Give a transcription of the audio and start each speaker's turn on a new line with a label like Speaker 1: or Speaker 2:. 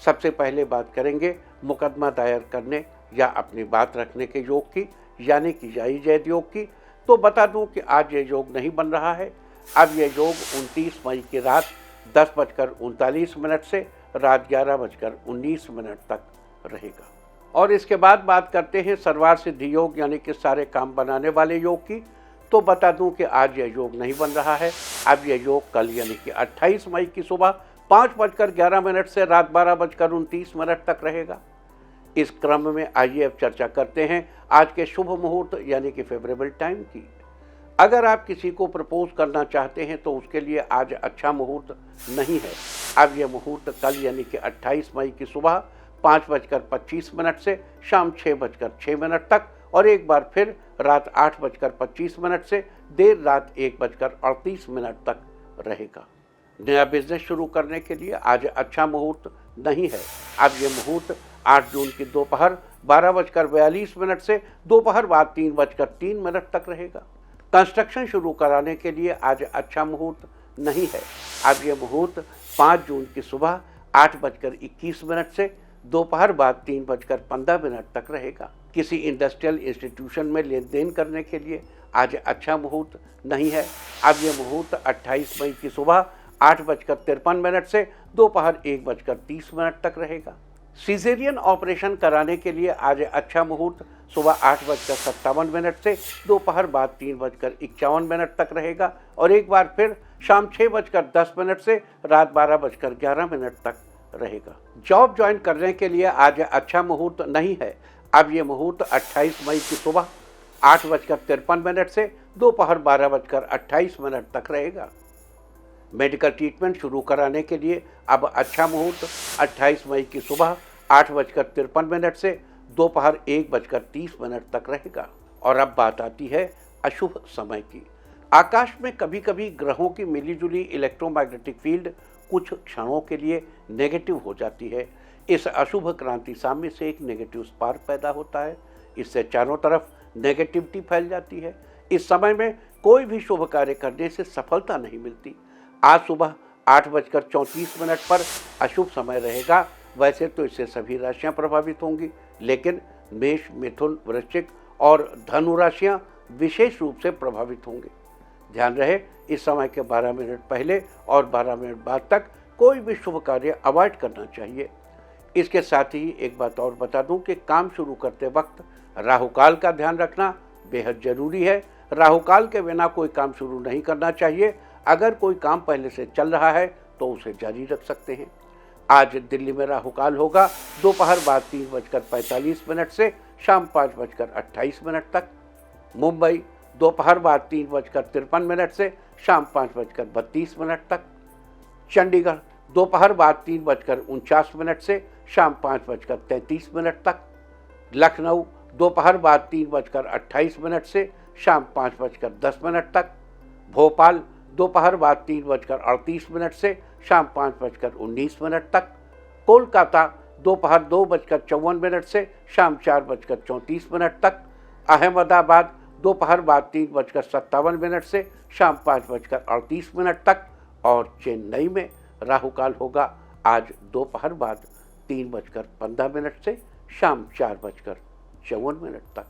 Speaker 1: सबसे पहले बात करेंगे मुकदमा दायर करने या अपनी बात रखने के योग की, यानी कि जायज जैद योग की। तो बता दूं कि आज ये योग नहीं बन रहा है। अब ये योग 29 मई की रात 10:39 से रात 11:19 तक रहेगा। और इसके बाद बात करते हैं सर्वार सिद्धि योग यानी कि सारे काम बनाने वाले योग की। तो बता दूं कि आज यह योग नहीं बन रहा है। अब यह योग कल यानी कि 28 मई की सुबह 5:11 से रात 12:29 तक रहेगा। इस क्रम में आइए अब चर्चा करते हैं आज के शुभ मुहूर्त यानी कि फेवरेबल टाइम की। अगर आप किसी को प्रपोज करना चाहते हैं तो उसके लिए आज अच्छा मुहूर्त नहीं है। अब यह मुहूर्त कल यानी कि 28 मई की सुबह 5:25 से शाम 6:06 तक और एक बार फिर रात 8:25 से देर रात 1:38 तक रहेगा। नया बिजनेस शुरू करने के लिए आज अच्छा मुहूर्त नहीं है। अब यह मुहूर्त 8 जून की दोपहर 12:42 से दोपहर बाद 3:03 तक रहेगा। कंस्ट्रक्शन शुरू कराने के लिए आज अच्छा मुहूर्त नहीं है। अब यह मुहूर्त 5 जून की सुबह 8:21 से दोपहर बाद 3:15 तक रहेगा। किसी इंडस्ट्रियल इंस्टीट्यूशन में लेन देन करने के लिए आज अच्छा मुहूर्त नहीं है। अब यह मुहूर्त 28 मई की सुबह 8:53 से दोपहर 1:30 तक रहेगा। सीजेरियन ऑपरेशन कराने के लिए आज अच्छा मुहूर्त सुबह 8:57 से दोपहर बाद 3:51 तक रहेगा और एक बार फिर शाम 6:10 से रात 12:11 तक रहेगा। जॉब ज्वाइन करने के लिए आज अच्छा मुहूर्त नहीं है। अब ये मुहूर्त 28 मई की सुबह 8:53 से दोपहर 12:28 तक रहेगा। मेडिकल ट्रीटमेंट शुरू कराने के लिए अब अच्छा मुहूर्त 28 मई की सुबह 8:53 से दोपहर 1:30 तक रहेगा। और अब बात आती है अशुभ समय की। आकाश में कभी कभी ग्रहों की मिलीजुली इलेक्ट्रोमैग्नेटिक फील्ड कुछ क्षणों के लिए नेगेटिव हो जाती है। इस अशुभ क्रांति साम्य से एक नेगेटिव स्पार्क पैदा होता है। इससे चारों तरफ नेगेटिविटी फैल जाती है। इस समय में कोई भी शुभ कार्य करने से सफलता नहीं मिलती। आज सुबह 8:34 पर अशुभ समय रहेगा। वैसे तो इससे सभी राशियां प्रभावित होंगी, लेकिन मेष, मिथुन, वृश्चिक और धनु राशियां विशेष रूप से प्रभावित होंगे। ध्यान रहे, इस समय के 12 मिनट पहले और 12 मिनट बाद तक कोई भी शुभ कार्य अवॉइड करना चाहिए। इसके साथ ही एक बात और बता दूं कि काम शुरू करते वक्त राहुकाल का ध्यान रखना बेहद जरूरी है। राहुकाल के बिना कोई काम शुरू नहीं करना चाहिए। अगर कोई काम पहले से चल रहा है तो उसे जारी रख सकते हैं। आज दिल्ली में राहुकाल होगा दोपहर बाद 3:45 से शाम 5:28 तक। मुंबई दोपहर बाद 3:53 से शाम 5:32 तक। चंडीगढ़ दोपहर बाद 3:49 से शाम 5:33 तक। लखनऊ दोपहर बाद 3:28 से शाम 5:10 तक। भोपाल दोपहर बाद 3:38 से शाम 5:19 तक। कोलकाता दोपहर 2:54 से शाम 4:34 तक। अहमदाबाद दोपहर बाद 3:57 से शाम 5:38 तक। और चेन्नई में राहुकाल होगा आज दोपहर बाद 3:15 से शाम 4:54 तक।